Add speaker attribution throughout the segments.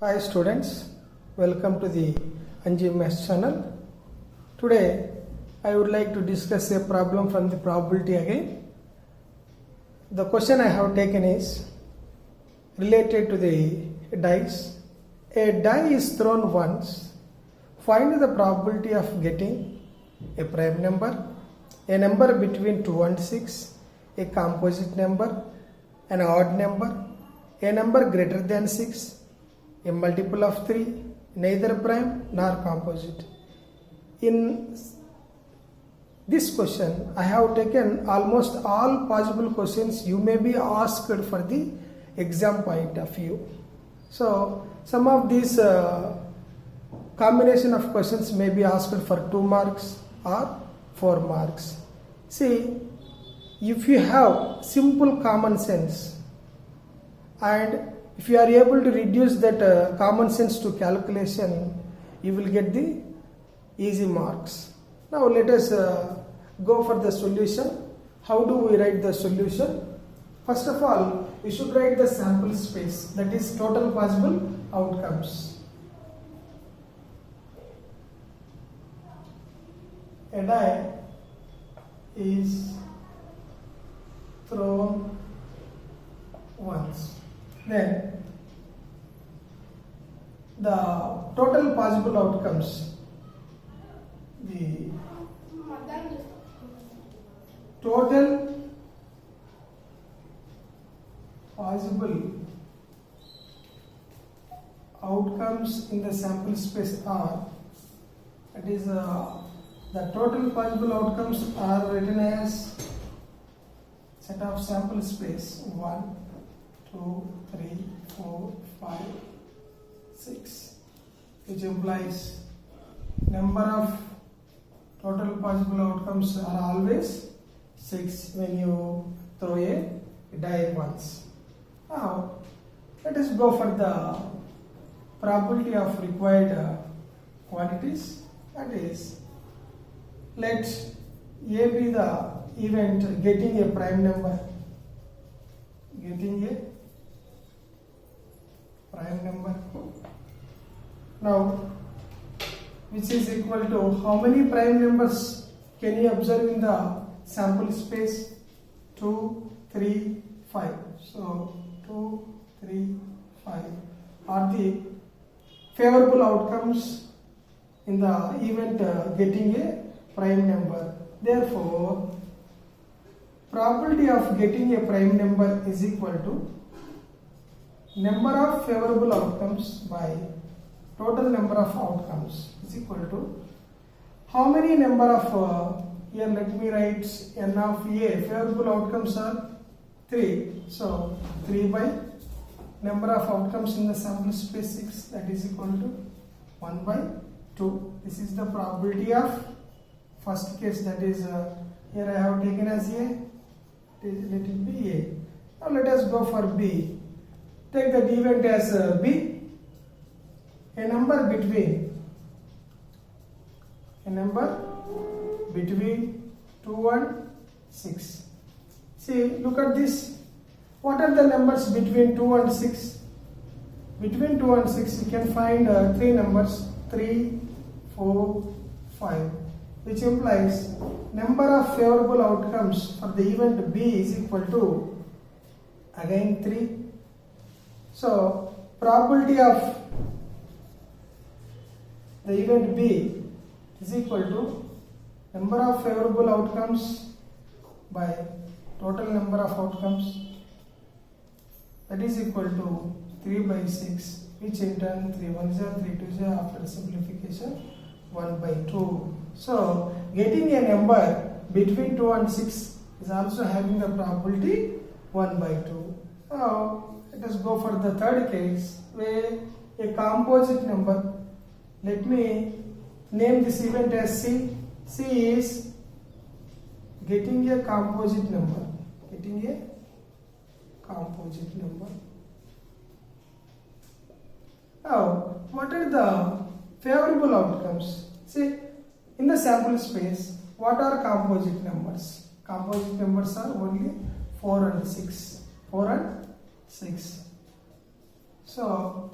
Speaker 1: Hi students, welcome to the Anji Maths channel. Today I would like to discuss a problem from the probability again. The question I have taken is related to the dice. A die is thrown once. Find the probability of getting a prime number, a number between 2 and 6, a composite number, an odd number, a number greater than 6, a multiple of 3, neither prime nor composite. In this question, I have taken almost all possible questions you may be asked for the exam point of view. So, some of these combination of questions may be asked for 2 marks or 4 marks. See, if you have simple common sense and if you are able to reduce that common sense to calculation, you will get the easy marks. Now let us go for the solution. How do we write the solution? First of all, we should write the sample space, that is total possible outcomes. A die is thrown once. Then the total possible outcomes, the total possible outcomes in the sample space are, that is the total possible outcomes are written as set of sample space 1, 2, 3, 4, 5, 6, which implies number of total possible outcomes are always 6 when you throw a die once. Now, let us go for the probability of required quantities. That is, let A be the event getting a prime number. Getting a prime number. Now, which is equal to how many prime numbers can you observe in the sample space? 2, 3, 5. So 2, 3, 5 are the favorable outcomes in the event getting a prime number. Therefore, probability of getting a prime number is equal to number of favorable outcomes by total number of outcomes is equal to how many number of here let me write n of a favorable outcomes are 3. So 3 by number of outcomes in the sample space 6, that is equal to 1 by 2. This is the probability of first case, that is here I have taken as a, let it be A. Now let us go for B. Take that event as B, a number between 2 and 6. See, look at this. What are the numbers between 2 and 6? Between 2 and 6 you can find 3 numbers, 3, 4, 5, which implies number of favorable outcomes for the event B is equal to again 3. So, probability of the event B is equal to number of favorable outcomes by total number of outcomes, that is equal to 3 by 6, which in turn 3 1 0, 3 2 0 after simplification 1 by 2. So, getting a number between 2 and 6 is also having the probability 1 by 2. Now, let us go for the third case where a composite number, let me name this event as C. C is getting a composite number. Getting a composite number. Now, what are the favorable outcomes? See, in the sample space, what are composite numbers? Composite numbers are only 4 and 6. 4 and 6. So,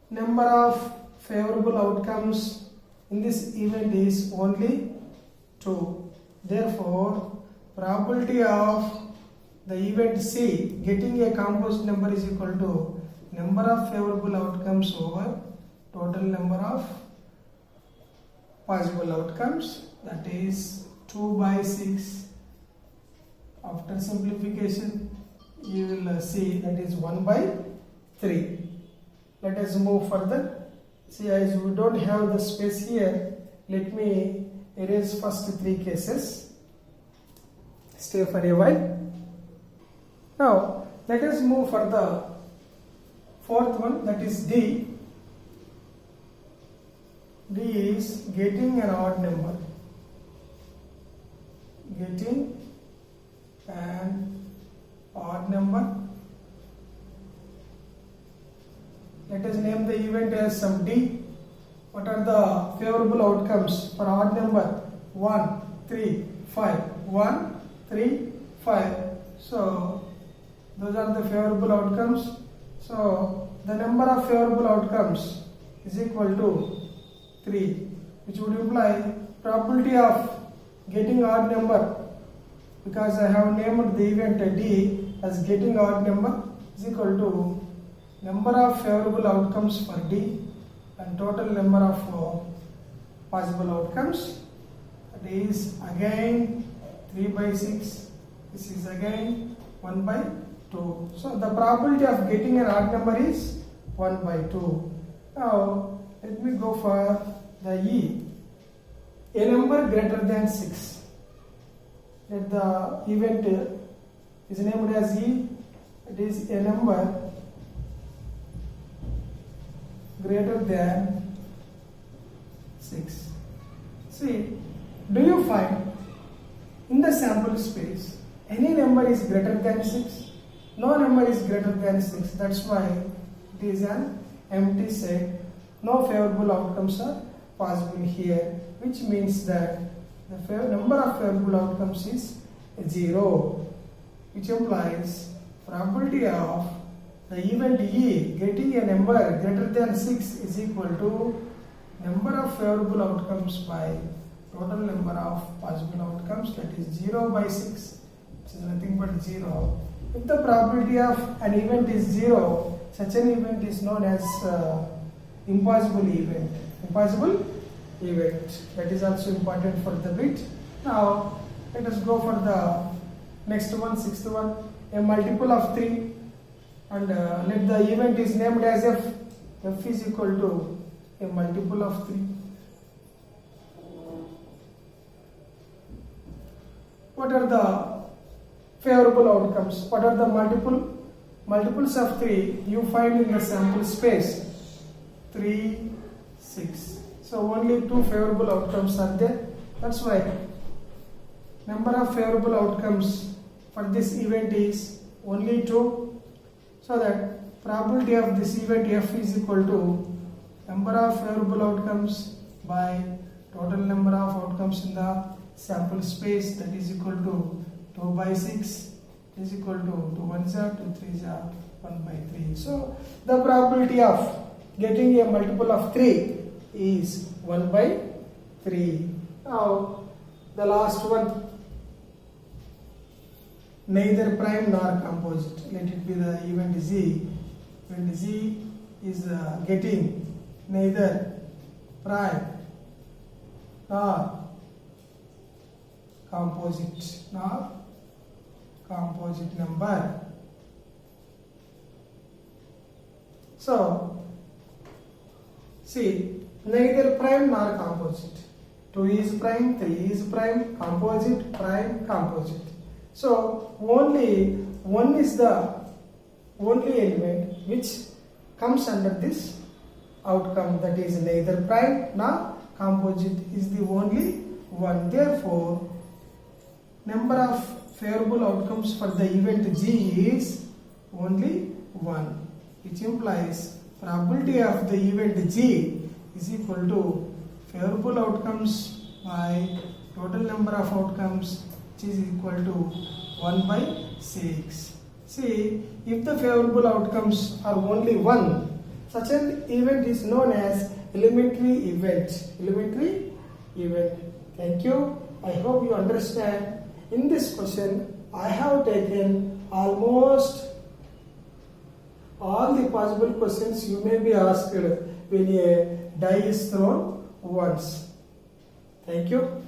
Speaker 1: number of favorable outcomes in this event is only 2. Therefore, probability of the event C getting a composite number is equal to number of favorable outcomes over total number of possible outcomes, that is 2 by 6. After simplification you will see that is 1 by 3. Let us move further. See, as we don't have the space here, let me erase first 3 cases. Stay for a while. Now let us move for the fourth one, that is D. D is getting an odd number. Getting an odd number. Let us name the event as some D. What are the favorable outcomes for odd number? 1, 3, 5. 1, 3, 5. So those are the favorable outcomes. So the number of favorable outcomes is equal to 3, which would imply probability of getting odd number, because I have named the event D as getting odd number, is equal to number of favorable outcomes for D and total number of possible outcomes. That is again 3 by 6. This is again 1 by 2. So the probability of getting an odd number is 1 by 2. Now let me go for the E. A number greater than 6. Let the event is named as E. It is a number greater than 6. See, do you find in the sample space any number is greater than 6? No number is greater than 6. That's why it is an empty set. No favorable outcomes are possible here, which means that the number of favorable outcomes is 0, which implies probability of the event E getting a number greater than 6 is equal to number of favorable outcomes by total number of possible outcomes, that is 0 by 6, which is nothing but 0. If the probability of an event is 0, such an event is known as impossible event. Impossible event. That is also important for the bit. Now let us go for the next one, sixth one. A multiple of 3, and let the event is named as F. F is equal to a multiple of 3. What are the favorable outcomes? What are the multiples of 3 you find in the sample space? 3, 6. So only 2 favorable outcomes are there. That's why number of favorable outcomes for this event is only 2. So that probability of this event F is equal to number of favorable outcomes by total number of outcomes in the sample space, that is equal to 2 by 6 is equal to 2 1s are 2 3s are 1 by 3. So the probability of getting a multiple of 3 is 1 by 3. Now the last one, neither prime nor composite. Let it be the event Z. Event Z is getting neither prime nor composite number. So see, neither prime nor composite. 2 is prime, 3 is prime, composite, prime, composite. So only one is the only element which comes under this outcome, that is neither prime nor composite is the only one. Therefore, number of favorable outcomes for the event G is only 1, which implies probability of the event G is equal to favorable outcomes by total number of outcomes, which is equal to 1 by 6. See, if the favorable outcomes are only 1, Such an event is known as elementary event. Elementary event. Thank you. I hope you understand. In this question, I have taken almost all the possible questions you may be asked when a die is thrown once. Thank you.